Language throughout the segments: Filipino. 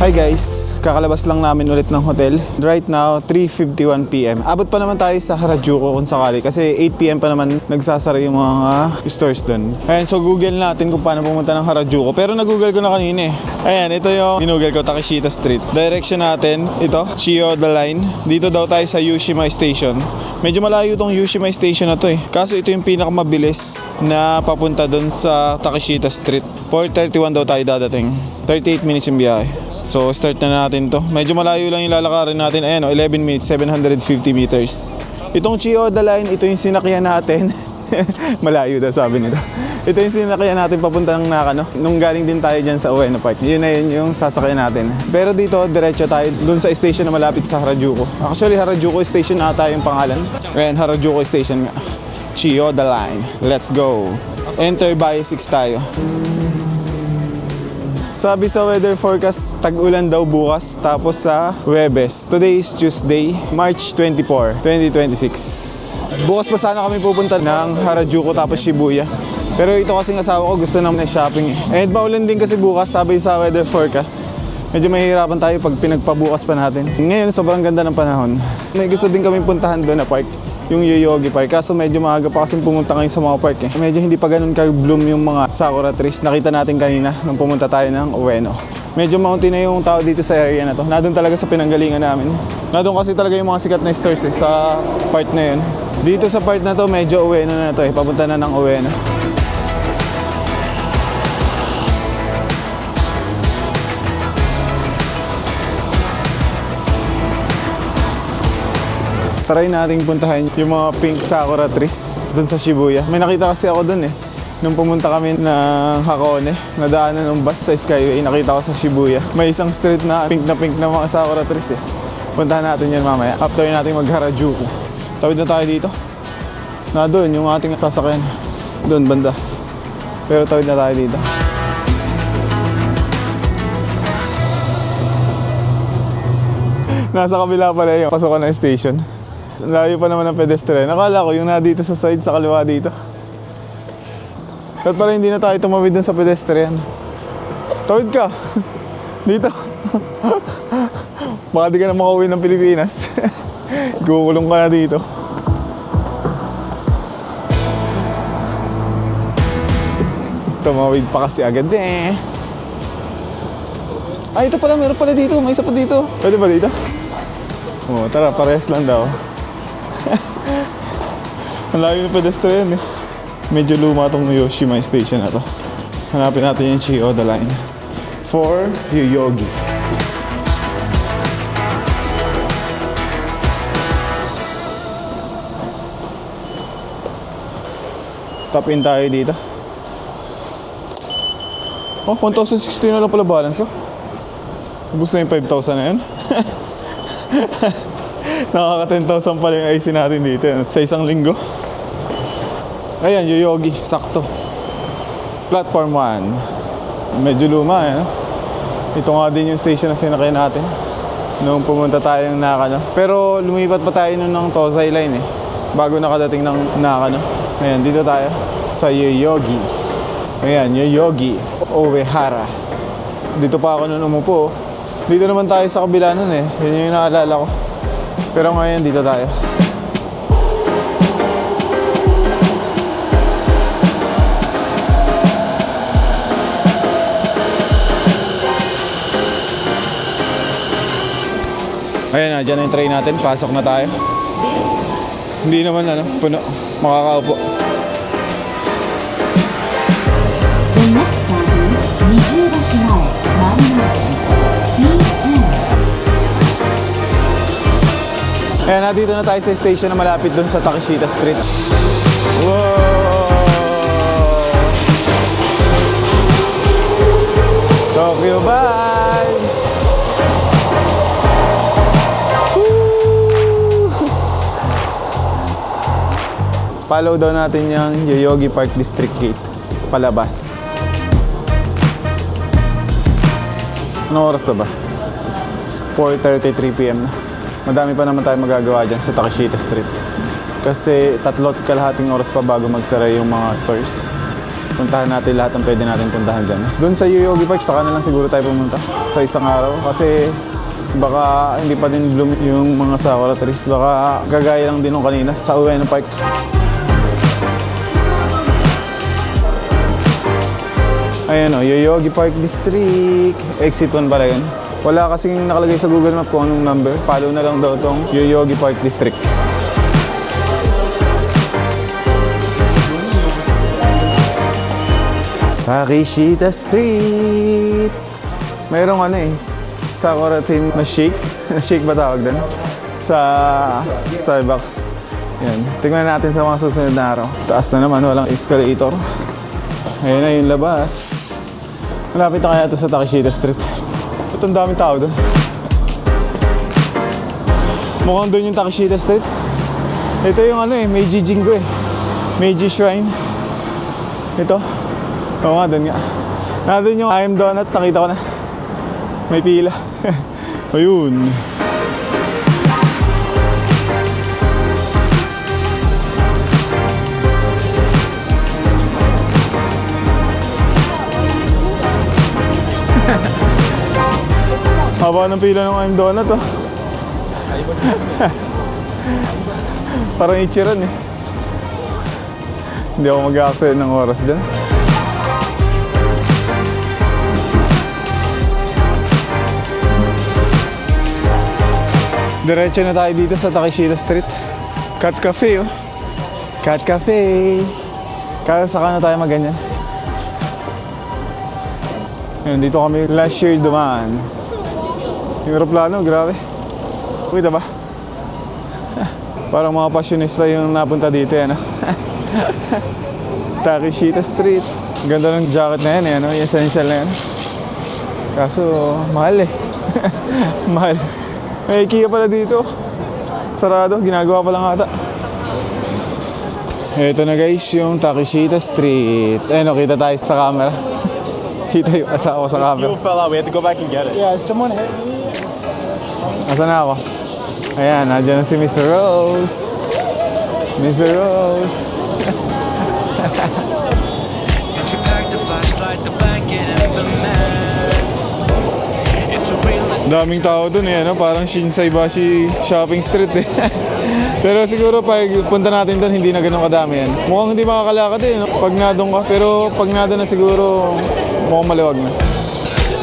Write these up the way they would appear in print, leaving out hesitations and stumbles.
Hi guys, kakalabas lang namin ulit ng hotel. Right now, 3:51 PM. Abot pa naman tayo sa Harajuku kung sakali kasi 8 PM pa naman nagsasara yung mga stores dun. Ayan, so google natin kung paano pumunta ng Harajuku. Pero nag-google ko na kanina eh. Ayan, ito yung ginugol ko, Takeshita Street. Direction natin, ito, Chiyoda Line. Dito daw tayo sa Yushima Station. Medyo malayo tong Yushima Station na to eh. Kaso ito yung pinakamabilis na papunta dun sa Takeshita Street. 4:31 daw tayo dadating. 38 minutes yung biyahe. So start na natin to. Medyo malayo lang yung lalakarin natin. Ayan o, 11 minutes, 750 meters. Itong Chiyoda Line, ito yung sinakyan natin. Malayo daw sabi nito. Ito yung sinakyan natin papunta ng Nakano. Nung galing din tayo dyan sa Ueno Park. Yun na yun yung sasakyan natin. Pero dito, diretso tayo dun sa station na malapit sa Harajuku. Actually, Harajuku Station ata yung pangalan. Ayan, Harajuku Station nga. Chiyoda Line. Let's go. Enter by 6 tayo. Sabi sa weather forecast, tag-ulan daw bukas tapos sa Huwebes. Today is Tuesday, March 24, 2026. Bukas pa sana kami pupunta ng Harajuku tapos Shibuya. Pero ito kasing asawa ko gusto naman shopping eh. And maulan din kasi bukas sabi sa weather forecast. Medyo mahihirapan tayo pag pinagpabukas pa natin. Ngayon sobrang ganda ng panahon. May gusto din kami puntahan doon na park. Yung Yoyogi Park. Kaso medyo maaga pa kasi pumunta ngayon sa mga park eh. Medyo hindi pa ganun ka-bloom yung mga sakura trees. Nakita natin kanina nung pumunta tayo ng Ueno. Medyo mountain na yung tao dito sa area na to. Nandun talaga sa pinanggalingan namin. Nandun kasi talaga yung mga sikat na stores eh, sa part na yun. Dito sa part na to medyo Ueno na to eh. Papunta na ng Ueno. Try nating puntahan yung mga pink sakura trees dun sa Shibuya. May nakita kasi ako dun eh. Nung pumunta kami ng Hakone, nadaanan ng bus sa Skyway, nakita ko sa Shibuya. May isang street na pink na mga sakura trees eh. Puntahan natin yan mamaya. After natin mag-Harajuku. Tawid na tayo dito. Na dun, yung ating sasakyan. Dun, banda. Pero tawid na tayo dito. Nasa kabila pala yung pasokan ng station. Layo pa naman ng pedestrian. Akala ko yung na dito sa side, sa kaliwa dito. At pala hindi na tayo tumawid dun sa pedestrian. Tawid ka. Dito. Baka di ka na makauwi ng Pilipinas. Gukulong ka na dito. Tumawid pa kasi agad eh. Ay, ito pala, meron pala dito. May isa pa dito. Pwede ba dito? Oo, tara, parehas lang daw. Ang layo ng pedestrian eh. Medyo luma tong Yoshima Station na to. Hanapin natin yung Chiyoda Line for Yoyogi. Tap in tayo dito. Oh, 1,060 na lang pala balance ko. Ubus na yung 5,000 na yun. Nakaka 10,000 pala yung IC natin dito sa isang linggo. Ayan, Yoyogi, sakto. Platform 1. Medyo luma eh. No? Ito nga din yung station na sinakay natin nung pumunta tayo ng Nakano. Pero lumipat pa tayo nun ng Tozai Line eh. Bago nakadating ng Nakano. Ayan, dito tayo sa Yoyogi. Ayan, Yoyogi Uehara. Dito pa ako nun umupo. Dito naman tayo sa kabila nun eh. Yun yung naalala ko. Pero ngayon dito tayo. Ayan na, dyan na yung train natin. Pasok na tayo. Hindi naman puno. Makakaupo. Ayan, nandito na tayo sa station na malapit dun sa Takeshita Street. Wow! Tokyo vibes! Woo! Follow daw natin yung Yoyogi Park District Gate. Palabas. Anong oras na ba? 4:33 PM na. Madami pa naman tayo magagawa dyan sa Takeshita Street. Kasi 3 kalahating oras pa bago magsara yung mga stores. Puntahan natin lahat ng pwede natin puntahan dyan. Doon sa Yoyogi Park, saka na lang siguro tayo pumunta sa isang araw. Kasi baka hindi pa din bloom yung mga sakura trees. Baka gagaya lang din nung kanina sa Ueno Park. Ayan o, Yoyogi Park District. Exit 1 pala yun. Wala kasing nakalagay sa Google Map kung anong number. Follow na lang daw tong Yoyogi Park District. Takeshita Street. Mayroong ano eh, Sakura team na shake. Shake ba tawag din? Sa Starbucks. Yan. Tingnan natin sa mga susunod na araw. Taas na naman, walang escalator. Ayan na yung labas. Malapit na kaya ito sa Takeshita Street. Ba't ang daming tao doon? Mukhang doon yung Takeshita Street. Ito yung ano eh, Meiji Jingo eh. Meiji Shrine. Ito. Oo nga, doon nga. Nandun yung I Am Donut, nakita ko na. May pila. Ayun. Haba ng pila ng I Am Donut, oh. Parang Ichiran eh. Hindi ako mag-a-accent ng oras dyan. Diretso na tayo dito sa Takeshita Street. Cat Cafe, oh. Cat Cafe. Kaya saka na tayo magganyan. Ayun, dito kami last year dumaan. Yung aeroplano, grabe. Kita ba? Parang mga passionista yung napunta dito, yan, oh. Takeshita Street. Ganda ng jacket na yan, ano? Yung essential na yan. Kaso, mahal eh. Mahal. May IKEA pala dito. Sarado, ginagawa pa lang ata. Ito na guys, yung Takeshita Street. Ayun, kita tayo sa camera. Kita yung asawa ko sa camera. Fuel fell out. We had to go back and get it. Yeah, someone hit me. Asan na ako? Ayan, nandiyan na si Mr. Rose. Mr. Rose. Did you pack the flashlight, the blanket, and the mat? It's a real Daming tao dun eh, ano? Parang Shinsaibashi Shopping Street eh. Pero siguro pag punta natin dun, hindi na ganun kadami yan. Mukhang hindi makakalakad eh, no? Pag nadong ka. Pero pag nadon na siguro, mukhang maluwag na.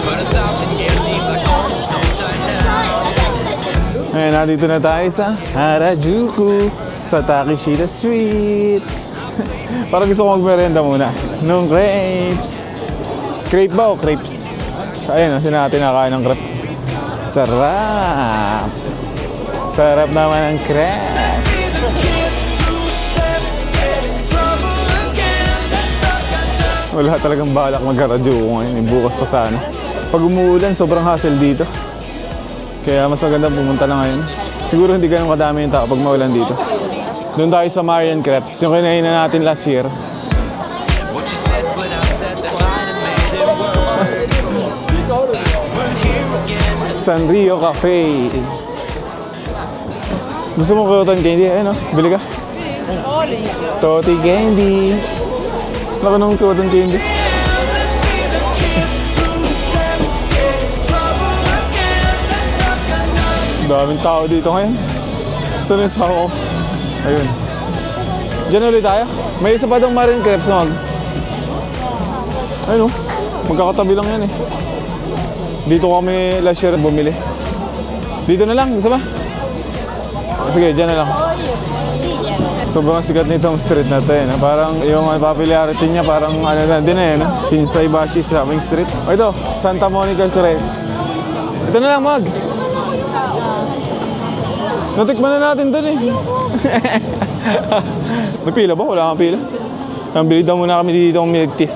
but 1,000 years seem like almost no time now. Ayan, nandito na tayo sa Harajuku, sa Takeshita Street. Parang gusto ko magmerenda muna. Nung crepes. Crepe ba o crepes? Ayun, sinati nakain ng crepe. Sarap! Sarap naman ang crepe. Wala talagang balak mag-Harajuku ngayon. Bukas pa sana. Pag umuulan, sobrang hassle dito. Kaya mas maganda pumunta na ngayon. Siguro hindi ganun kadami yung tao pag maulan dito. Doon tayo sa Marian Crepes, yung kinain na natin last year. What you said, what I said, that might have made it worse. We're here again. Sanrio Cafe. Gusto mo cotton candy? Ayun, no? Bili ka. Toti candy. Laka ng cotton candy. Daming tao dito ngayon. Saan yung sawa ko? Ayun. Diyan ulit tayo. May isa pa daw Marian Crepes, mag. Ayun, oh. Magkakatabi lang yan eh. Dito kami last year bumili. Dito na lang, isa ba? Sige, dyan na lang. Sobrang sikat nitong street na to eh. No? Parang yung popularity niya parang ano na din eh. No? Shinsaibashi Shopping Street. O ito, Santa Monica Crepes. Ito na lang, mag. Natikman na natin dun eh. May pila ba? Wala kang pila. Ang bili daw muna kami dito ng milk tea.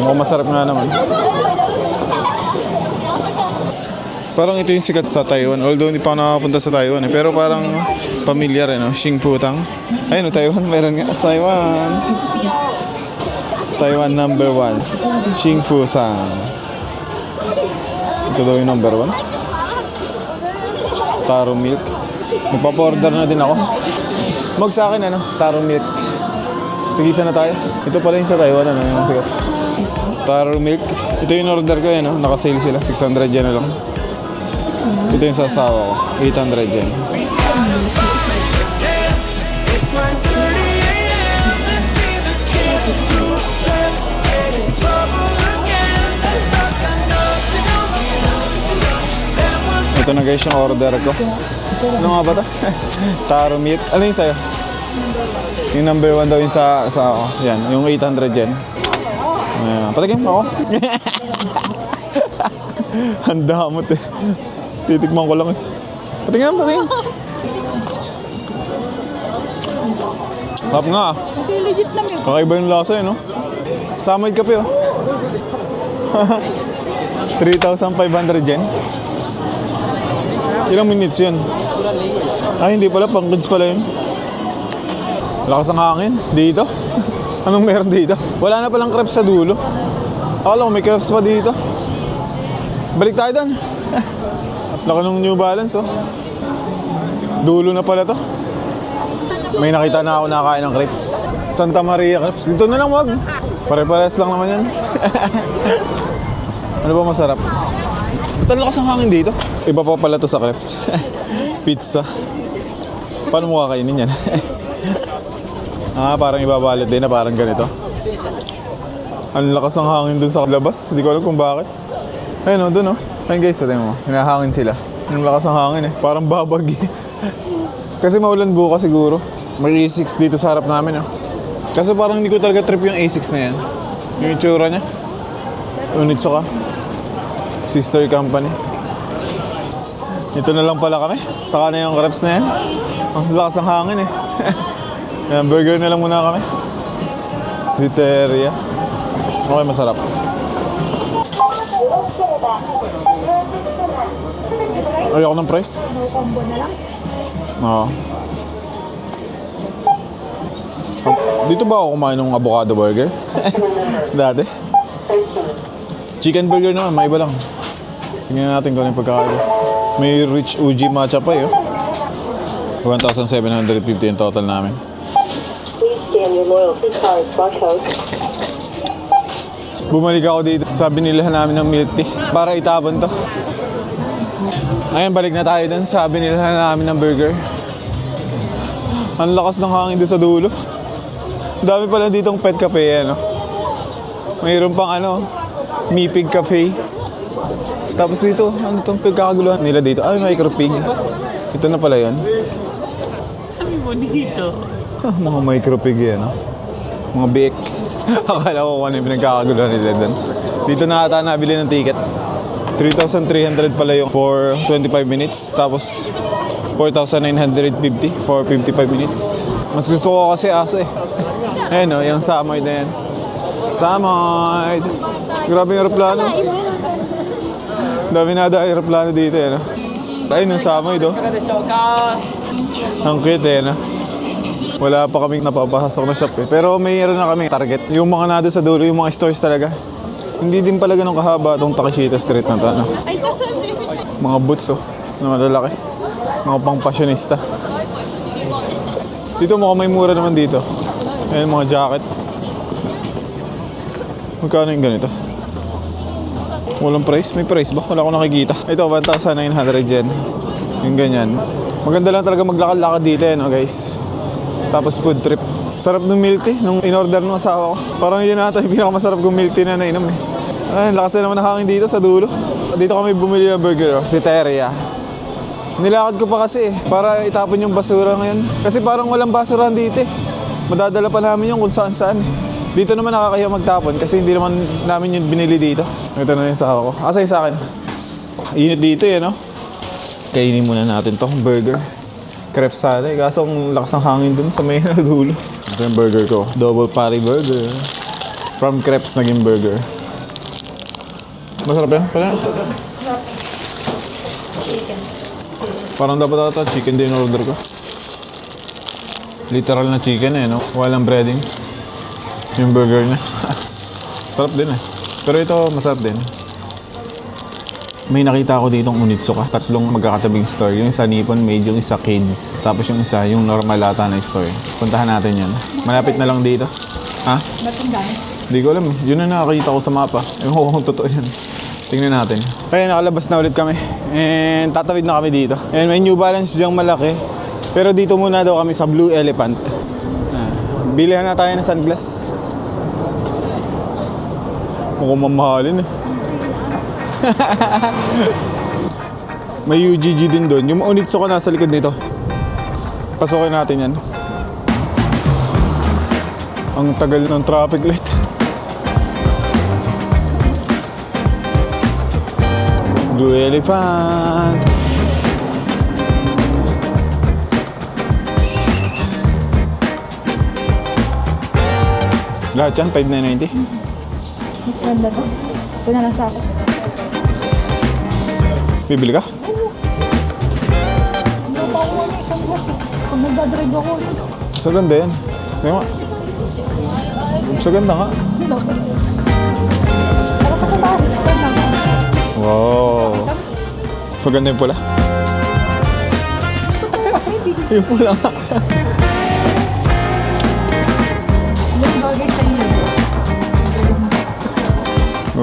Mukhang masarap nga naman. Parang ito yung sikat sa Taiwan. Although hindi pa ako nakapunta sa Taiwan eh. Pero parang familiar eh, no? Xingputang. Ayun, no, Taiwan. Meron nga. Taiwan. Taiwan number 1. Xingfusang. Ito daw yung number 1. Taro milk. Magpapa-order na din ako. Mag sa akin ano, taro milk. Tigisa na tayo. Ito pala yung sa Taiwan, ano yung sikat. Taro milk. Ito yung order ko yan, no? Nakasale sila. 600 yen na lang. Ito yung sa asawa ko. 800 yen. It's 1:30 a.m. Let's be the kids who grew up left, get in trouble again. Let's talk nothing on that was Ito na guys yung order ko. Ano nga ba ito? Taro milk. Ano yung sa'yo? Yung number 1 daw yung sa ako. Yan, yung 800 yen. Ayan. Patigim ako. Ang damot eh. Titikman ko lang eh. Patingin. Sarap nga ah. Okay, legit na milk. Kakaiba yung lasa eh, no? Samay kape oh. 3,500 yen. Ilang minutes yun? Ay, hindi pala. Pang kids pala yun. Lakas ng hangin. Dito? Anong meron dito? Wala na palang crepes sa dulo. Akala ko may crepes pa dito. Balik tayo doon. Laki ng New Balance oh. Dulo na pala to. May nakita na ako nakakain ng crepes. Santa Maria crepes. Dito na lang wag. Pare-pares lang naman yan. Ano ba masarap? Ba't ang lakas ng hangin dito? Iba pa pala to sa crepes. Pizza. Paano mo kakainin yan? Parang ibabalot din na parang ganito. Ang lakas ng hangin dun sa labas. Hindi ko alam kung bakit. Ayun o, dun o. Ayun guys, tingnan mo. Hinahangin sila. Ang lakas ng hangin eh. Parang babag eh. Kasi maulan bukas siguro. May A6 dito sa harap namin oh. Kasi parang hindi ko talaga trip yung A6 na yan. Yung itsura niya. Unitsuka. Sister company. Ito na lang pala kami. Saka na yung crepes na yan. Ang lakas ng hangin eh. Yan, burger na lang muna kami. Siteria. Okay, masarap. Ayoko ng price. Combo na lang. Oo. Dito ba ako kumain ng avocado burger? Dati. Chicken burger naman, may iba lang. Tingnan natin kung ano yung pagkakaiba. May rich uji matcha pa eh. 1,750 yung total namin. Please scan your loyalty card barcode. Bumalik ako dito sa binilihan namin ng milk tea para itapon to. Ayun, balik na tayo dun sa binilihan namin ng burger. Ang lakas ng hangin doon sa dulo. Dami pala ditong pet cafe ano. Mayroon pang ano, Mipig Cafe. Tapos dito, ano itong pagkakaguluhan nila dito? Ay, micro pig. Ito na pala yun. Sabi mo dito. Mga micro pig yan, no? Mga biik. Akala ko kung ano yung pinagkakaguluhan nila doon. Dito na ata nabili ng ticket. 3,300 pala yung for 25 minutes. Tapos 4,950 for 55 minutes. Mas gusto ko kasi aso eh. Ayan o, yung Samoyed na yan. Samoyed! Grabe yung aeroplano. Dami na aeroplano dito eh, no? Ayun yung Samoyed oh. Ang cute eh, no? Wala pa kaming napapasok na shop eh. Pero mayroon na kami target. Yung mga nado sa dulo, yung mga stores talaga. Hindi din pala ganun kahaba itong Takeshita Street na to, no? Mga boots oh, na malalaki. Mga pang fashionista. Dito mukhang may mura naman dito. Ayan, mga jacket. Magkano yung ganito? Walang price? May price ba? Wala akong nakikita. Ito, 1,900 yen. Yung ganyan. Maganda lang talaga maglakad-lakad dito, no, guys. Tapos food trip. Sarap ng milk tea nung in-order ng asawa ko. Parang yun ata yung pinakamasarap kong milk tea na nainom eh. Ayun, lakas na naman ng hangin dito sa dulo. Dito kami bumili ng burger, oh, Siteria. Nilakad ko pa kasi eh, para itapon yung basura ngayon. Kasi parang walang basurahan dito eh. Madadala pa namin yung kung saan-saan. Dito naman nakakahiya magtapon kasi hindi naman namin yung binili dito. Ito na yung sawa ko. Asa yung sa akin? Init dito eh, no? Kainin muna natin to burger. Crepe sana eh. Kaso ang lakas ng hangin dun sa may dulo. Ito yung burger ko. Double patty burger. From crepes naging burger. Masarap yan? Parang dapat ata chicken din order ko. Literal na chicken eh, no? Walang breadings. Yung burger niya. Sarap din eh. Pero ito masarap din. May nakita ako ditong Onitsuka. Tatlong magkakatabing store. Yung isa Nippon Made, yung isa Kids. Tapos yung isa, yung normal ata na store. Puntahan natin yun. Malapit na lang dito. Ha? Hindi ko alam. Yun na nakakita ko sa mapa. Ewan ko kung totoo yun. Tingnan natin. Kaya nakalabas na ulit kami. And tatawid na kami dito. And may New Balance diyang malaki. Pero dito muna daw kami sa Blue Elephant. Bilihan na tayo ng sunglass. Mukhang mamahalin eh. May UGG din doon. Yung Onitsuka nasa likod nito. Pasukin natin yan. Ang tagal ng traffic light. Blue Elephant. Lahat yan, 5,990. Mas ganda to. Ito na lang sa akin. Bibili ka? Hindi pa ako ano isang bus eh. Kung nagdadrive ako. Sa ganda yan. Di ba? Sa ganda nga. Para pa sa taas. Ito na lang. Wow. Maganda yung pula. Yung pula nga. Yung bagay sa inyo.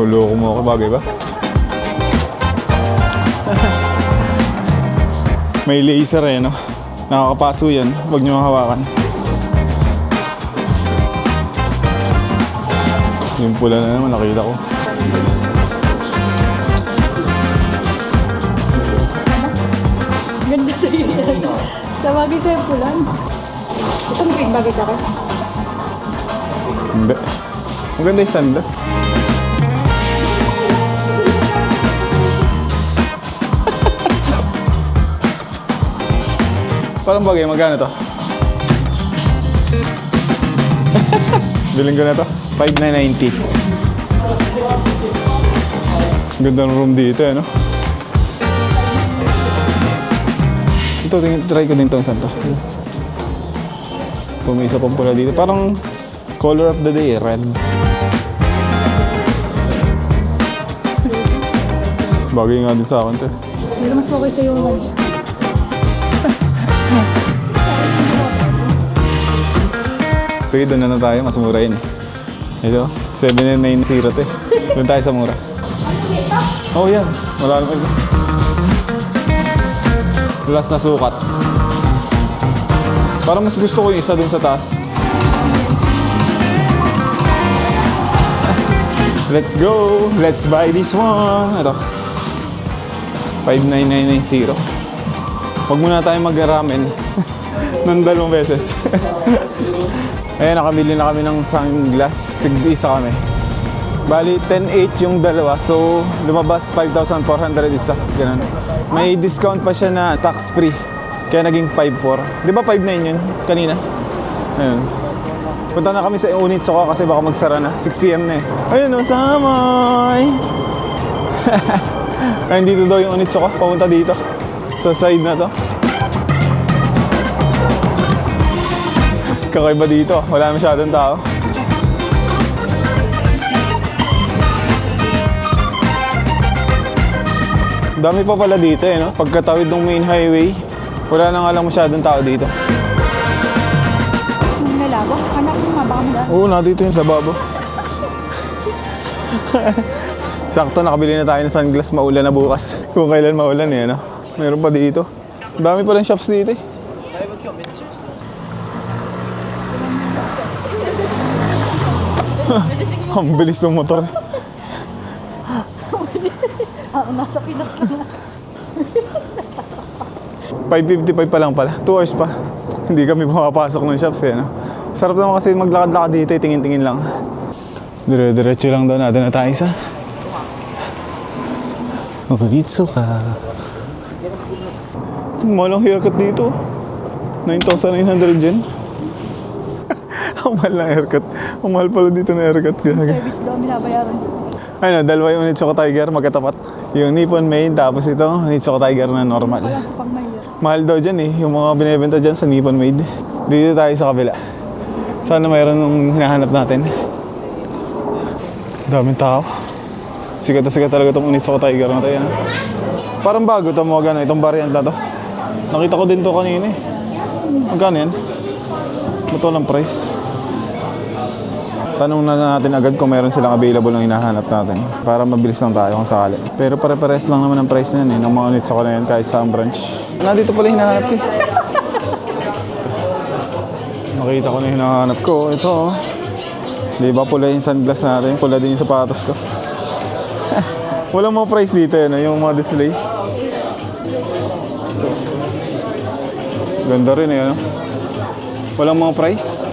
Loko mo ako. Bagay ba? May laser eh, no? Nakakapaso yan. Huwag nyo hawakan. Yung pula na naman, nakita ko. Ganda sa inyo. Tawagin sa yung pulan. Itong green bagay sa akin. Hindi. Maganda yung sunglass. Parang bagay, magkano to? Biling ko na to. 5,990. Ganda ng room dito, eh, no? Ito, try ko din itong isang to. Ito, may isa pang pula dito. Parang color of the day, red. Bagay nga din sa akin to. Pero mas okay sa yung one. Sige, doon na tayo. Mas mura yun. Ito, 7,990 to eh. Doon tayo sa mura. Oh, yan. Wala naman. Last na sukat. Parang mas gusto ko yung isa doon sa taas. Let's go! Let's buy this one! Ito. 5,990. Huwag muna tayo mag-ramen ng 2 beses. Ayan, nakabili na kami ng sunglass. Tig-isa kami. Bali, 10,800 yung dalawa. So, lumabas 5,400 isa. Ganun. May discount pa siya na tax-free. Kaya naging 5,400. Di ba 5,900 yun kanina? Ayun. Punta na kami sa Onitsuka kasi baka magsara na. 6 PM na eh. Ayun o, Samay! Ayun, dito daw yung Onitsuka. Papunta dito. Sa side na to. Kakaiba dito. Wala masyadong tao. Dami pa pala dito eh, no? Pagkatawid ng main highway, wala na nga lang masyadong tao dito. May labo. Anak mo nga baka maganda. Oo, dito yung lababo. Sakto, nakabili na tayo ng sunglass. Maulan na bukas. Kung kailan maulan eh, no? Meron pa dito. Dami pa rin shops dito eh. Ang bilis ng motor. Nasa Pinas lang. 5:55 pa lang pala. 2 hours pa. Hindi kami pumapasok ng shops eh, no? Sarap naman kasi maglakad-lakad dito eh. Tingin-tingin lang. Dire-diretso lang daw natin na tayo sa Onitsuka. Malang haircut dito. 9,900 yen. Ang mahal ng haircut. Ang mahal pala dito na haircut. Service daw, binabayaran. Ano, dalawa yung Onitsuka Tiger, magkatapat. Yung Nippon Made, tapos ito, Onitsuka Tiger na normal. Wala sa pangmahirap. Mahal daw dyan eh, yung mga binibenta dyan sa Nippon Made. Dito tayo sa kabila. Sana mayroon nung hinahanap natin. Daming tao. Sikat na sikat talaga itong Onitsuka Tiger na tayo. Parang bago ito mga gano'n, itong variant na to. Nakita ko din to kanina eh. Magkano yan? Ba't walang price? Tanong na natin agad kung meron silang available ng hinahanap natin. Para mabilis lang tayo kung sakali. Pero pare-pares lang naman ang price na yan eh. Ng mga Onitsuka na yan kahit saan branch. Nandito pala hinahanap ko eh. Nakita ko na hinahanap ko. Ito oh. Di ba pula yung sunglass natin? Pula din yung sapatos ko. Walang mga price dito yun, yung mga display. Ito. Ganda rin eh, ano? Walang mga price.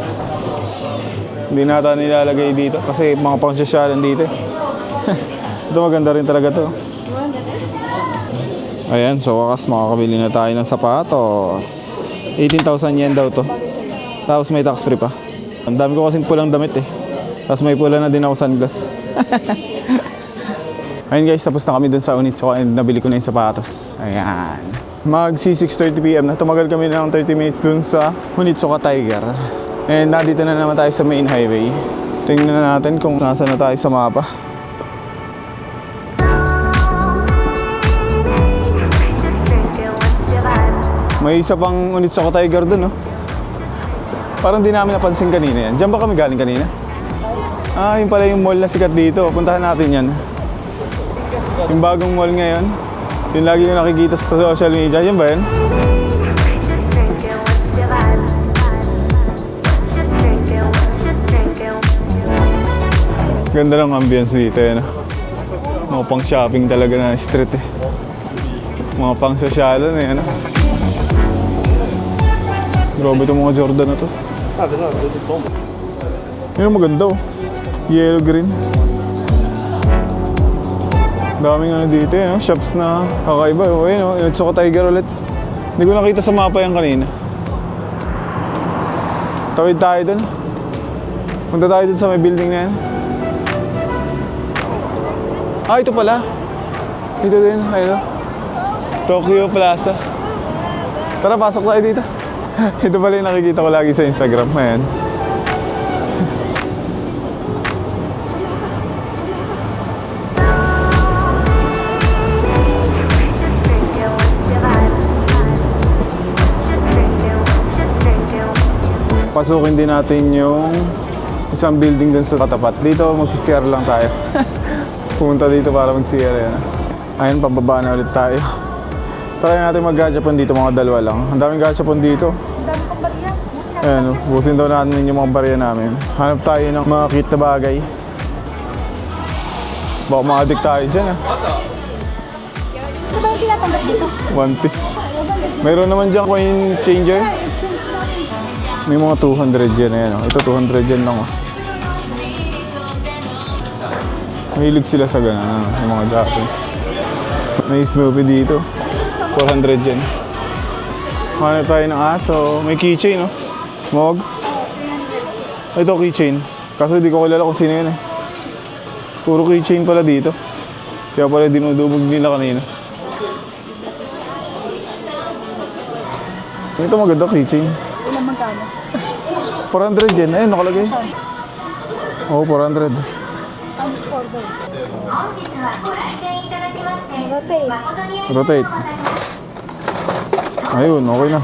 Hindi nata nilalagay dito kasi mga pang-sosyalan dito eh. Ito maganda rin talaga to. Ayan, so wakas makakabili na tayo ng sapatos. 18,000 yen daw to. Tapos may tax free pa. Ang dami ko kasing pulang damit eh. Tapos may pula na din ako sunglass. Ayun guys, tapos na kami dun sa Onitsuka and nabili ko na yung sapatos. Ayan. Mag 6:30 PM na. Tumagal kami ng 30 minutes dun sa Onitsuka Tiger. And nandito na naman tayo sa main highway. Tingnan na natin kung nasa na tayo sa mapa. May isa pang Onitsuka Tiger dun, no? Parang di namin napansin kanina yan. Diyan ba kami galing kanina? Ah, yun pala yung mall na sikat dito. Puntahan natin yan. Yung bagong mall ngayon. Yung lagi ko nakikita sa social media. Yan ba yan? Ganda ng ambience dito yan. Mga pang shopping talaga na street eh. Mga pang sosyalan eh. Grabe itong mga Jordan na to. Yun ang maganda oh. Yellow green. Daming ano dito eh, no? Shops na kakaiba. O yun oh, Onitsuka Tiger ulit. Hindi ko nakita sa mapa yan kanina. Tawid tayo dun. Punta tayo dun sa may building na yan. Ah, ito pala. Dito din, ayun. Tokyo Plaza. Tara, pasok tayo dito. Ito pala yung nakikita ko lagi sa Instagram. Ayan. Pasukin din natin yung isang building dun sa katapat. Dito, magsi-CR lang tayo. Pumunta dito para mag-CR. Yan. Ayun, pababa na ulit tayo. Try natin mag-gachapon dito, mga dalawa lang. Ang daming gachapon dito. Ang dami kong barya. Ayan, busin daw natin yung mga barya namin. Hanap tayo ng mga cute na bagay. Baka ma-addict tayo dyan ah. Ito ba yung tinatanggap dito? One piece. Mayroon naman dyan coin changer. May mga 200 yen ayan oh. Ito 200 yen lang oh. Mahilig sila sa ganun, ano, yung mga Japanese. May Snoopy dito. 400 yen. Hanap tayo ng aso. May keychain, no? Mog. Ito, keychain. Kaso hindi ko kilala kung sino yun, eh. Puro keychain pala dito. Kaya pala dinudubog nila kanina. Ito maganda, keychain. Ilan magkano? 400 yen. Ayun, nakalagay. Oo, 400. Times 4 daw. Rotate. Rotate. Ayun, okay na.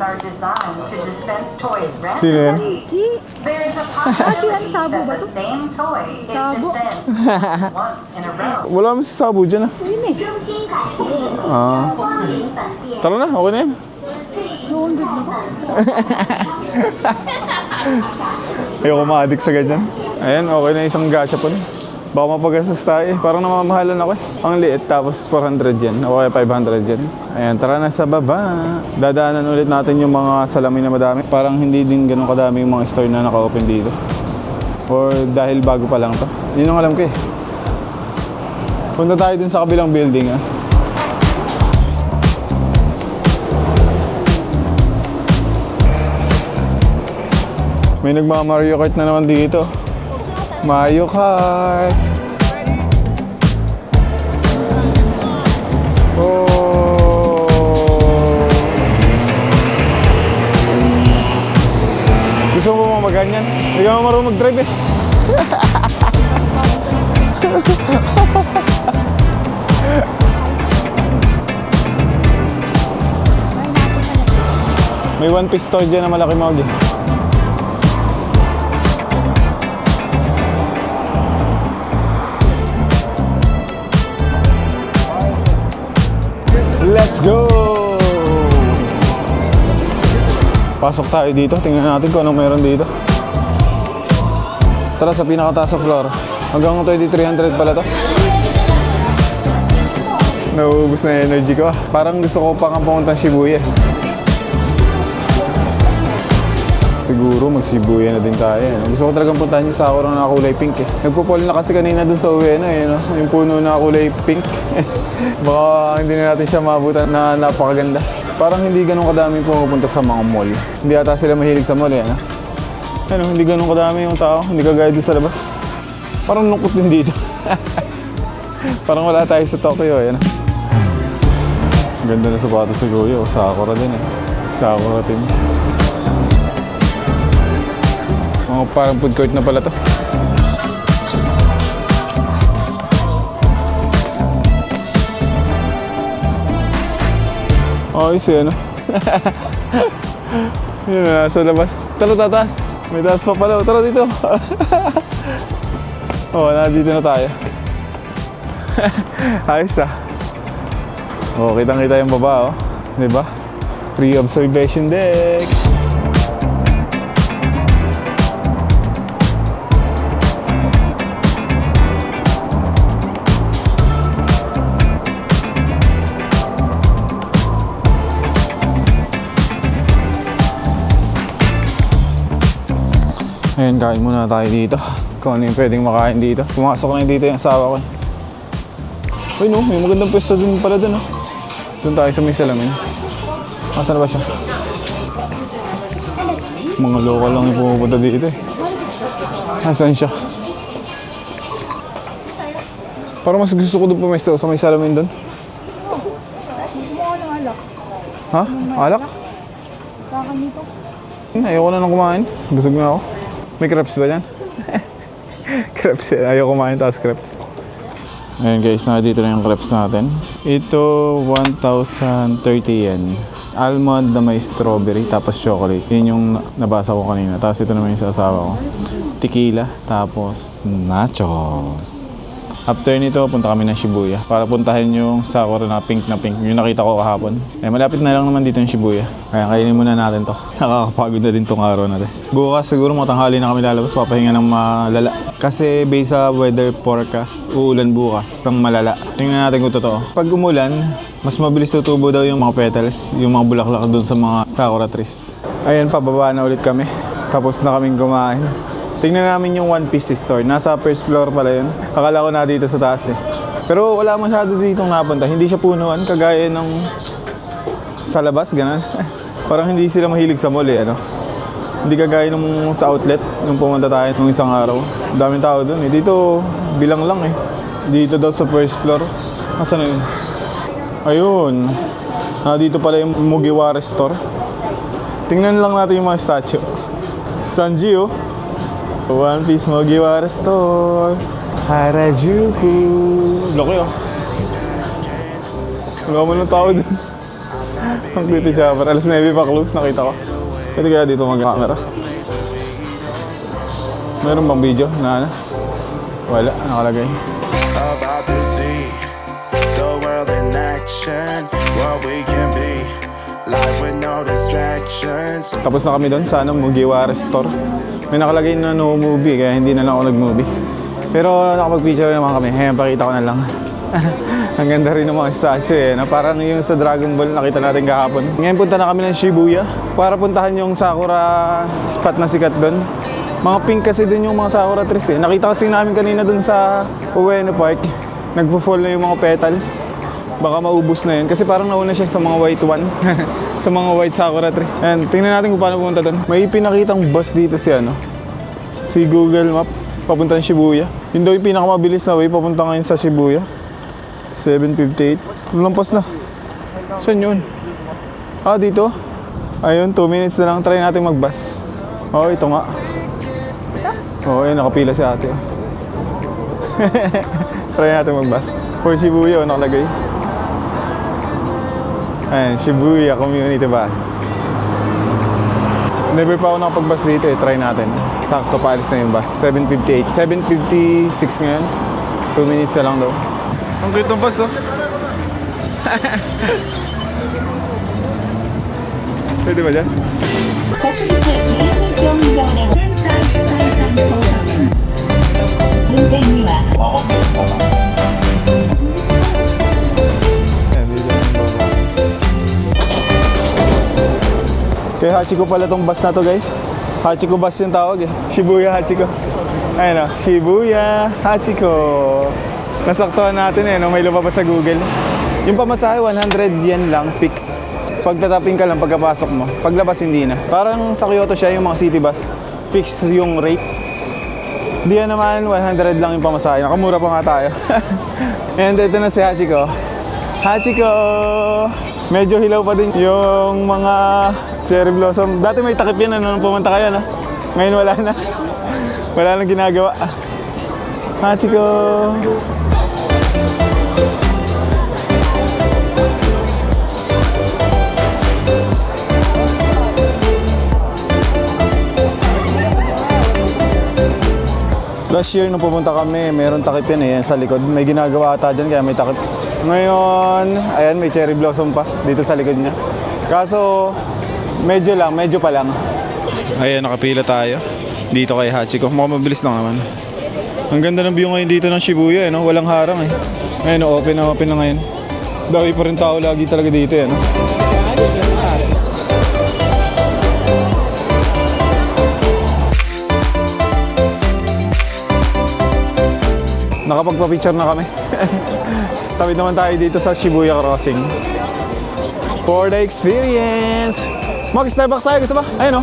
Are designed to dispense toys Sino yan? G. There is a si ano, possibility Sabo that ba the to? same toy is Sabo. dispensed once in a row. Wala naman si Sabo dyan, ah. Yun eh. Tara na, okay na yan. 200 na ba? Ayoko ma-addict sa ganyan. Ayan, okay na isang gachapon. Baka mapagastos tayo eh. Parang namamahalan ako eh. Ang liit, tapos 400 yen. O kaya 500 yen. Ayan, tara na sa baba. Dadaanan ulit natin yung mga salamin na madami. Parang hindi din ganun kadami yung mga store na naka-open dito. Or dahil bago pa lang to. Yun ang alam ko eh. Punta tayo dun sa kabilang building ah. May nagma-Mario Kart na naman dito. Mario Kart! Oh! Gusto mo ba maganyan? Hindi ka marunong mag-drive eh. May one piece store dyan na malaki mga gi. Let's go! Pasok tayo dito. Tingnan natin kung anong meron dito. Tara sa pinakataas sa floor. Hanggang 2300 pala to. Nauubos na yung energy ko. Parang gusto ko pa kang pumunta Shibuya. Siguro mag-Shibuya na din tayo. Gusto ko talagang puntahan yung sakura na kulay pink eh. Nagpo-fall na kasi kanina dun sa Ueno eh. No? Yung puno na kulay pink. Baka hindi na natin siya maabutan na napakaganda. Parang hindi ganun kadami pupunta sa mga mall. Hindi ata sila mahilig sa mall eh. No? Ano, hindi ganun kadami yung tao. Hindi kagaya doon sa labas. Parang lungkot din dito. Parang wala tayo sa Tokyo eh. No? Ganda na sapatos sa Goyo. Sakura din eh. Sakura team. Mga parang food court na pala to. Ayos eh, ano? Yun na, sa labas. Tara, tatas. May tatas pa pala. Tara dito. Oh, nandito na tayo. Ayos ah. Oh, kitang-kita yung baba, oh. Diba? Free observation deck. Ayan, kain muna tayo dito. Kung ano yung pwedeng makain dito. Pumasok na dito yung asawa ko. Uy no, may magandang pwesto din pala dun, oh. Doon tayo sa may salamin. Asan na ba siya? Mga local lang yung pumupunta dito eh. Asan siya? Parang mas gusto ko doon pumesto sa may salamin doon. Kumuha ng alak. Ha? Alak? Kakan dito. Ayoko na nang kumain. Busog na ako. May crepes ba dyan? Crepes eh. Ayaw kumain tapos crepes. Ayan guys, dito na yung crepes natin. Ito, 1,030 yen. Almond na may strawberry, tapos chocolate. Yun yung nabasa ko kanina. Tapos ito naman yung sa asawa ko. Tequila, tapos nachos. After nito, punta kami ng Shibuya para puntahan yung sakura na pink, yung nakita ko kahapon. Eh, malapit na lang naman dito yung Shibuya. Kaya kainin muna natin to. Nakakapagod na din tong araw natin. Bukas siguro matanghali na kami lalabas, papahinga ng malala. Kasi based sa weather forecast, uulan bukas ng malala. Tingnan natin kung totoo. Pag umulan, mas mabilis tutubo daw yung mga petals, yung mga bulaklak doon sa mga sakura trees. Ayan, pababa na ulit kami. Tapos na kaming kumain. Tingnan namin yung One Piece store. Nasa first floor pala yun. Akala ko na dito sa taas eh. Pero wala masyado ditong napunta. Hindi siya punuan, kagaya ng sa labas, ganun. Parang hindi sila mahilig sa mall eh, ano. Hindi kagaya nung sa outlet, nung pumunta tayo nung isang araw. Daming tao dun eh. Dito, bilang lang eh. Dito daw sa first floor. Nasaan na yun? Ayun. Dito pala yung Mugiwara store. Tingnan lang natin yung mga statue. Sanji oh. One Piece Mugiwara Store, Harajuku. Laki oh. Wala mo ng tao dun. Ang pretty chopper. Alas 9 pa close, nakita ko. Pwede kaya dito mag-camera. Meron bang video na ano? Wala, nakalagay. About to see the world in action, what we can be, life with no distractions. Tapos na kami doon sa Mugiwara Store. May nakalagay na no movie, kaya hindi na lang ako nag-movie. Pero nakapag-picture naman kami. Ayan, pakita ko na lang. Ang ganda rin ng mga statue eh. No? Parang yung sa Dragon Ball nakita natin kahapon. Ngayon punta na kami ng Shibuya para puntahan yung sakura spot na sikat doon. Mga pink kasi doon yung mga sakura trees eh. Nakita kasi namin kanina doon sa Ueno Park. Nagpo-fall na yung mga petals. Baka maubos na yun. Kasi parang nauna siya sa mga white one. Sa mga white sakura tree. Ayan, tingnan natin kung paano pumunta doon. May pinakitang bus dito si si Google Map. Papunta ng Shibuya. Yun daw yung pinakamabilis na way papunta ngayon sa Shibuya. 7:58. Lampas na. Saan yun? Dito. Ayun, 2 minutes na lang. Try natin mag-bus. Ito nga. Ayun, nakapila si ate. Try natin mag-bus. For Shibuya, nakalagay. Ayan, Shibuya Community Bus. Never pa ako nakapag-bus dito eh. Try natin. Sakto paalis na yung bus. 7:58. 7:56 ngayon. 2 minutes na lang daw. Ang cute ng bus, oh. Pwede ba dyan? Ayan, dito na yung baba. Kay Hachiko pala tong bus na to, guys. Hachiko bus yung tawag eh. Shibuya Hachiko. Ayun o, Shibuya Hachiko. Nasaktuhan natin eh, no? May lumabas sa Google. Yung pamasahe, 100 yen lang, fix. Pag tataping ka lang pagkapasok mo. Paglabas, hindi na. Parang sa Kyoto siya, yung mga city bus. Fix yung rate. Diyan naman, 100 lang yung pamasahe. Nakamura pa nga tayo. And ito na si Hachiko. Hachiko! Medyo hilaw pa din yung mga cherry blossom. Dati may takip yan, ano, nung pumunta kayo, no? Ngayon wala na. Wala nang ginagawa. Hachiko! Last year nung pumunta kami, meron takip yan eh, yan sa likod. May ginagawa ata dyan kaya may takip. Ngayon, ayan, may cherry blossom pa dito sa likod niya. Kaso, medyo pa lang. Ayan, nakapila tayo. Dito kay Hachiko. Mukhang mabilis lang naman. Ang ganda ng view ngayon dito ng Shibuya, eh, no? Walang harang eh. Ngayon, open na ngayon. Dami pa rin tao lagi talaga dito, eh, no? Nakapagpa-picture na kami. Tawid naman tayo dito sa Shibuya Crossing. For the experience! Mag-Starbucks tayo, gusto ba? Ayun o.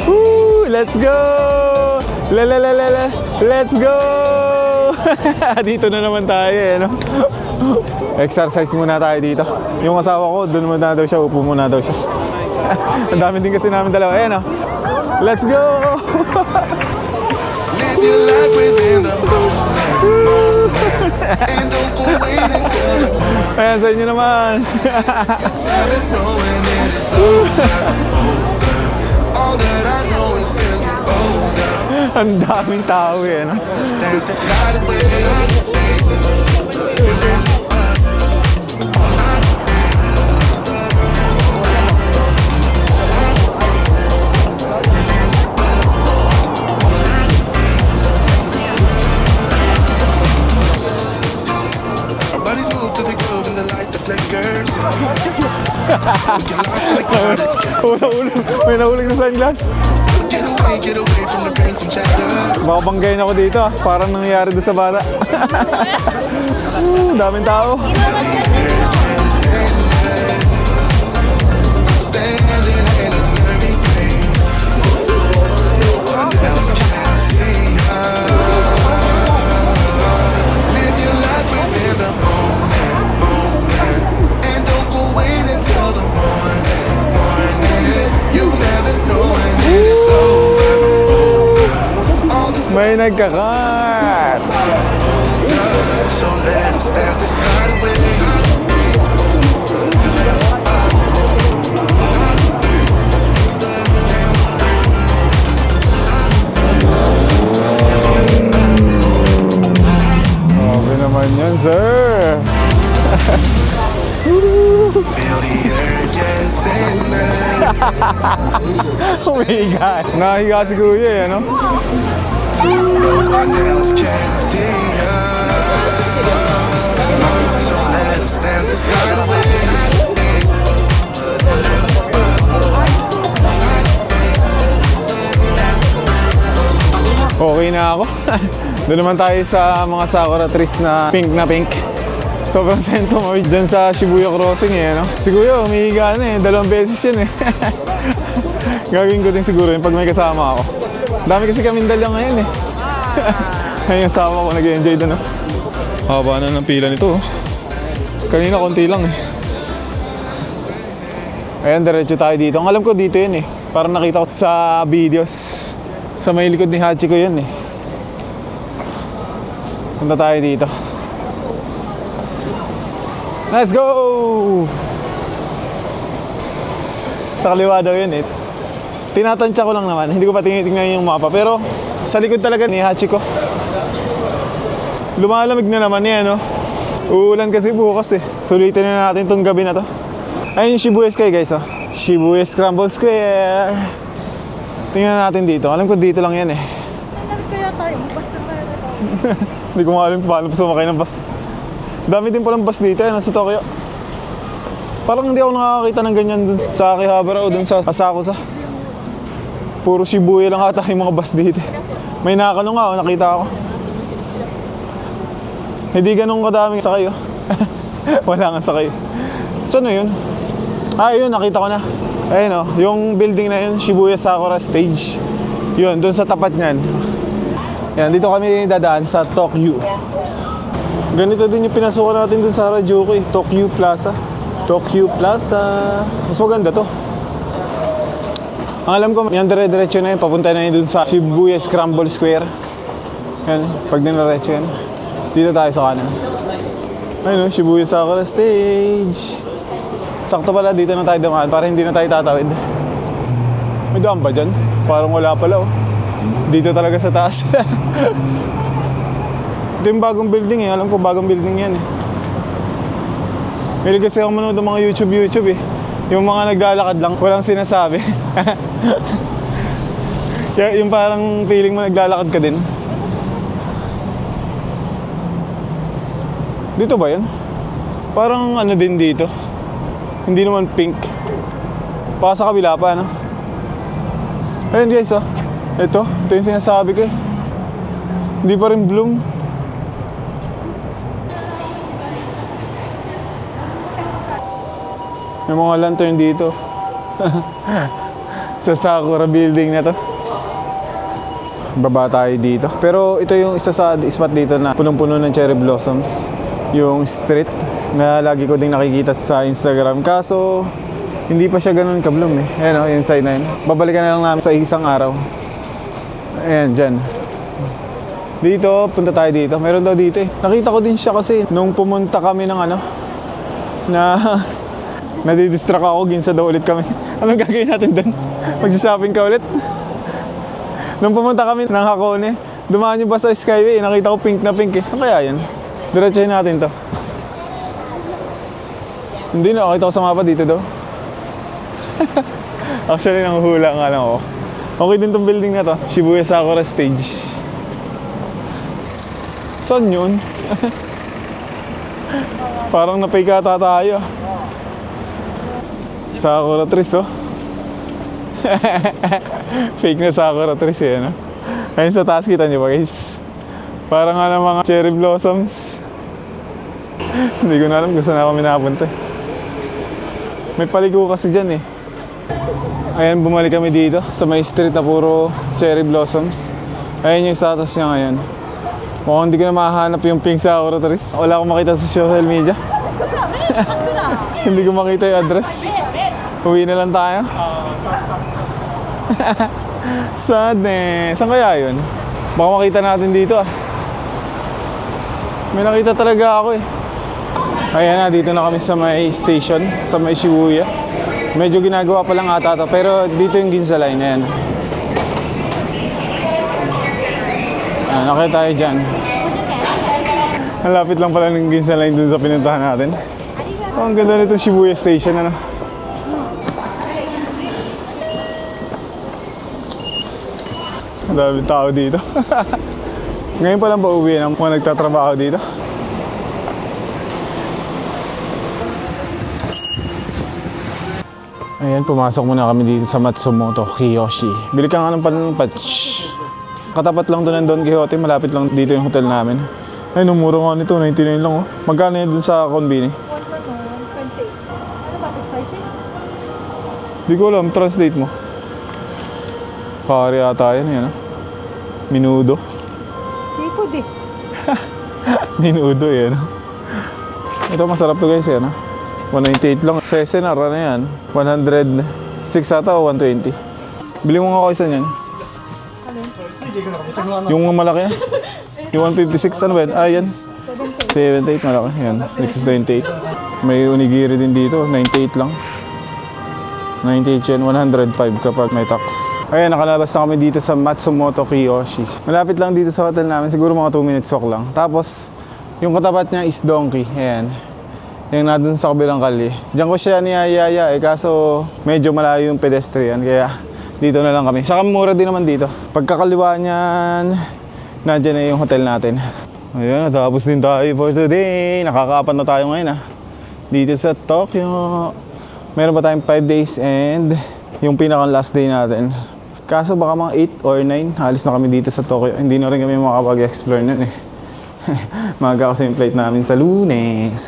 Woo! Let's go! Let's go! Dito na naman tayo eh, no? Exercise muna tayo dito. Yung asawa ko, doon muna daw siya, upo muna daw siya. Ang dami din kasi namin dalawa. Ayan o. Let's go! Live your life within the moment. And don't go wait until the morning. Ayan, sa inyo naman. Never know when it is over. All that I know is we'll get older. Ang daming tao eh, no? That's the side of where I May nahulog na sunglass. get away from the brains and chatter. Baka banggayin ako dito ah. Parang nangyayari doon sa bata. Daming tao. Standing in a blurry rain. No one else can see her. Live your life within the moment. And don't go wait until the morning. You never know when it is over. May nagkakat. So let's dance the side away. Grabe naman yan, sir. Feel the air get thinner. Umihiga. Nahiga si Kuya eh, ano? No one else can see her. So let's dance the side away. Okay na ako. Doon naman tayo sa mga sakura trees na pink. Sobrang sento mo dyan sa Shibuya Crossing eh, no? Si Kuya, umihiga na eh. 2 beses yun eh. Gagawin ko din siguro yun pag may kasama ako. Dami kasi kaming dala ngayon eh. Ngayon yung asawa ko nag-enjoy doon. Haba na ng pila nito. Kanina konti lang eh. Ayan, diretso tayo dito. Ang alam ko dito yun eh. Parang nakita ko sa videos. Sa may likod ni Hachiko yun eh. Punta tayo dito. Let's go! Sa kaliwa daw yun eh. Tinatansya ko lang naman. Hindi ko pa tinitingnan yung mapa. Pero sa likod talaga ni Hachiko. Lumalamig na naman yan, no? Uulan kasi bukas eh. Sulitin na natin tong gabi na to. Ayun yung Shibuya Sky, guys, oh. Shibuya Scramble Square. Tingnan natin dito. Alam ko dito lang yan eh. Ano kaya tayo? Basta kaya tayo. Hindi ko alam paano pa sumakay ng bus. Dami din palang bus dito, yan, sa Tokyo. Parang hindi ako nakakakita ng ganyan dun sa Akihabara o dun sa Asakusa. Puro Shibuya lang ata yung mga bus dito. May nakakano nga, nakita ako. Hindi ganun kadaming sakay, oh. Wala nga sakay. So ano yun? Yun, nakita ko na. Ayun, oh, yung building na yun, Shibuya Sakura Stage. Yun, dun sa tapat niyan. Yan, dito kami dadaan sa Tokyo. Ganito din yung pinasukan natin dun sa Harajuku, eh. Tokyo Plaza. Tokyo Plaza. Mas maganda to. Ang alam ko, yan dire-diretso na yun. Papunta na yun dun sa Shibuya Scramble Square. Yan, pag dinaretso yan. Dito tayo sa kanan. Ayun, Shibuya Sakura Stage. Sakto pala, dito na tayo dumaan para hindi na tayo tatawid. May daan ba dyan? Parang wala pala, oh. Dito talaga sa taas. Ito yung bagong building eh. Alam ko bagong building yan eh. May kasi ako manood ng mga YouTube eh. Yung mga naglalakad lang, walang sinasabi. Yung parang feeling mo naglalakad ka din. Dito ba yan? Parang ano din dito. Hindi naman pink. Baka sa kabila pa, ano? Ayun guys, oh. Ito yung sinasabi ko eh. Hindi pa rin bloom. May mga lantern dito. Sa Sakura building na to. Baba tayo dito. Pero ito yung isa sa spot dito na punong-puno ng cherry blossoms. Yung street na lagi ko ding nakikita sa Instagram. Kaso, hindi pa siya ganun ka-bloom eh. Ayan o, yung side na yun. Babalikan na lang namin sa isang araw. Ayan, dyan. Dito, punta tayo dito. Meron daw dito eh. Nakita ko din siya kasi nung pumunta kami ng ano, na nadidistract ako, ginsa daw ulit kami. Anong gagawin natin doon? Mag-shopping ka ulit? Nung pumunta kami ng Hakone, dumaan yung ba sa Skyway, nakita ko pink na pink eh. Saan kaya yun? Diretsahin natin to. Hindi na, nakita ko sa mapa dito daw. Actually, nanguhula nga lang ako. Okay din tong building na to, Shibuya Sakura Stage. Saan yun? Parang napaikata tayo. Sakura trees, oh. Fake na Sakura trees, eh, no? Ayun sa taas, kita nyo ba, guys? Parang nga ng mga cherry blossoms. Hindi ko na alam kung saan ako minapunta. May paligo kasi dyan, eh. Ayan, bumalik kami dito sa may street na puro cherry blossoms. Ayan yung status niya ngayon. Mukhang hindi ko na mahanap yung pink Sakura trees. Wala akong makita sa social media. Hindi ko makita yung address. Uwi na lang tayo. Sad eh. Saan kaya yun? Baka makita natin dito ah. May nakita talaga ako eh. Ayan na, dito na kami sa may station, sa may Shibuya. Medyo ginagawa pa lang ata to, pero dito yung Ginza Line, ayan. Ayan, okay tayo dyan. Malapit lang pala ng Ginza Line dun sa pinuntahan natin. Oh, ang ganda nito Shibuya Station, ano. Ang daming tao dito. Ngayon pa lang ba uwi ng mga nagtatrabaho dito? Ayan, pumasok muna kami dito sa Matsumoto Kiyoshi. Bili ka nga ng patch. Katapat lang doon ng Don Quixote, malapit lang dito yung hotel namin. Ay, numuro nga nito, 99 lang oh. Magkano yun dun sa konbini? 1 ba ito? 120. Ano ba ito? Spicy? Di ko alam, translate mo. Kari ata yan, yan oh. Minudo. Seafood eh. Minudo yan oh. Ito masarap to guys yan oh. 198 lang. Sa SNR na yan. 106 ata o 120. Bili mo nga ako isa niyan. Yung malaki. Yung 156 ano ba yan? Ah yan. 78 malaki. Yan. 698. May onigiri din dito. 98 lang. 98 yen, 105 kapag may tax. Ayan, nakalabas na kami dito sa Matsumoto Kiyoshi. Malapit lang dito sa hotel namin, siguro mga 2 minutes walk lang. Tapos, yung katapat niya is Donkey. Ayan. Yung nandun sa kabilang kali. Diyan ko siya niyayaya kaso medyo malayo yung pedestrian. Kaya dito na lang kami. Saka mura din naman dito. Pagkakaliwa niyan, nandiyan na yung hotel natin. Ayan, natapos din tayo for today. Nakakaapat na tayo ngayon dito sa Tokyo. Meron pa tayong 5 days and yung pinaka last day natin. Kaso baka mga 8 or 9, halis na kami dito sa Tokyo. Hindi na rin kami makapag-explore nun Maga kasi yung flight namin sa Lunes.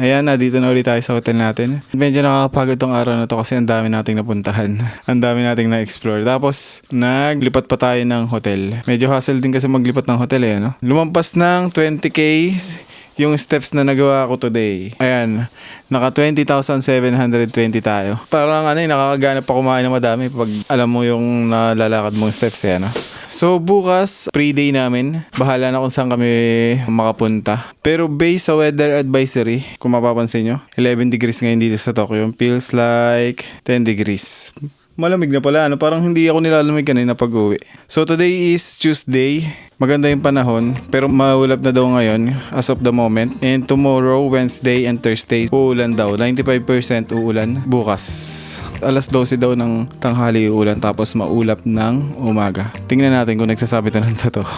Ayan, dito na ulit tayo sa hotel natin. Medyo nakakapagod tong araw na to kasi ang dami nating napuntahan. Ang dami nating na-explore. Tapos, naglipat pa tayo ng hotel. Medyo hassle din kasi maglipat ng hotel no? Lumampas ng 20k yung steps na nagawa ko today. Ayan, naka 20,720 tayo. Parang nakakagana pa kumain ng madami pag alam mo yung nalalakad mong steps no? So bukas, pre-day namin. Bahala na kung saan kami makapunta. Pero based sa weather advisory, kung mapapansin nyo, 11 degrees ngayon dito sa Tokyo. Feels like 10 degrees. Malamig na pala, parang hindi ako nilalamig kanina pag uwi. So today is Tuesday. Maganda yung panahon, pero maulap na daw ngayon as of the moment. And tomorrow, Wednesday and Thursday, uulan daw. 95% uulan bukas. Alas 12 daw ng tanghali uulan, tapos maulap ng umaga. Tingnan natin kung nagsasabi ito ng totoo.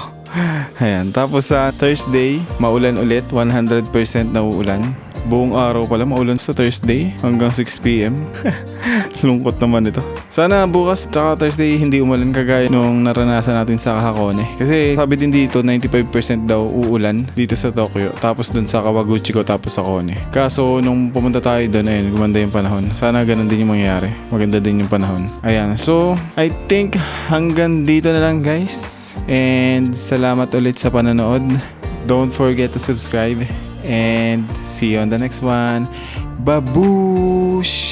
Ayan, tapos sa Thursday, maulan ulit, 100% na uulan. Buong araw pala, maulan sa Thursday hanggang 6 p.m. Lungkot naman ito. Sana bukas tsaka Thursday hindi umulan kagaya nung naranasan natin sa Hakone. Kasi sabi din dito 95% daw uulan dito sa Tokyo. Tapos dun sa Kawaguchiko tapos sa Hakone. Kaso nung pumunta tayo dun, ayun, gumanda yung panahon. Sana ganun din yung mangyari. Maganda din yung panahon. Ayan. So, I think hanggang dito na lang guys. And salamat ulit sa panonood. Don't forget to subscribe. And see you on the next one. Babush!